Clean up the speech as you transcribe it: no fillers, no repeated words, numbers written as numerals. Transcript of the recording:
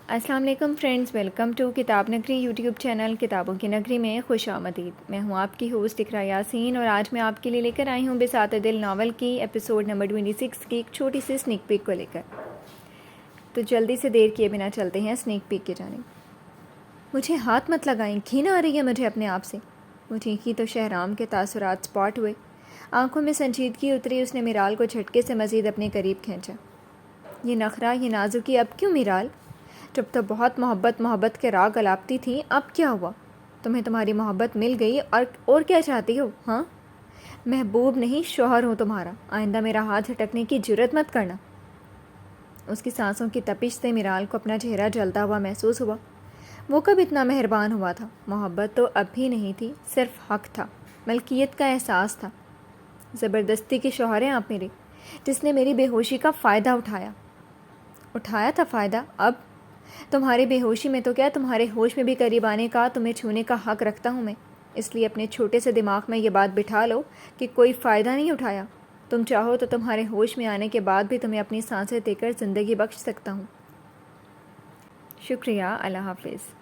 السلام علیکم friends, welcome to کتاب نگری یوٹیوب چینل کتابوں کی نگری میں خوش آمدید۔ میں ہوں آپ کی ہوسٹ اقراء یاسین اور آج میں آپ کے لیے لے کر آئی ہوں بساط دل ناول کی ایپیسوڈ نمبر 26 کی ایک چھوٹی سی سنیک پیک کو لے کر۔ تو جلدی سے دیر کیے بنا چلتے ہیں سنیک پیک کی جانب۔ مجھے ہاتھ مت لگائیں، گھن آ رہی ہے مجھے اپنے آپ سے۔ وہ چیخی تو شہرام کے تاثرات سپاٹ ہوئے۔ آنکھوں میں سنجیدگی اتری، اس نے میرال کو جھٹکے سے مزید اپنے قریب کھینچا۔ یہ نخرہ، یہ نازکی اب کیوں میرال؟ جب تو بہت محبت کے راگ الاپتی تھیں، اب کیا ہوا؟ تمہیں تمہاری محبت مل گئی اور کیا چاہتی ہو؟ ہاں، محبوب نہیں، شوہر ہوں تمہارا۔ آئندہ میرا ہاتھ جھٹکنے کی جرات مت کرنا۔ اس کی سانسوں کی تپش سے میرال کو اپنا چہرہ جلتا ہوا محسوس ہوا۔ وہ کب اتنا مہربان ہوا تھا؟ محبت تو اب بھی نہیں تھی، صرف حق تھا، ملکیت کا احساس تھا۔ زبردستی کے شوہر ہیں آپ میرے، جس نے میری بے ہوشی کا فائدہ اٹھایا تھا فائدہ۔ اب تمہاری بے ہوشی میں تو کیا، تمہارے ہوش میں بھی قریب آنے کا، تمہیں چھونے کا حق رکھتا ہوں میں۔ اس لیے اپنے چھوٹے سے دماغ میں یہ بات بٹھا لو کہ کوئی فائدہ نہیں اٹھایا۔ تم چاہو تو تمہارے ہوش میں آنے کے بعد بھی تمہیں اپنی سانسیں دے کر زندگی بخش سکتا ہوں۔ شکریہ، اللہ حافظ۔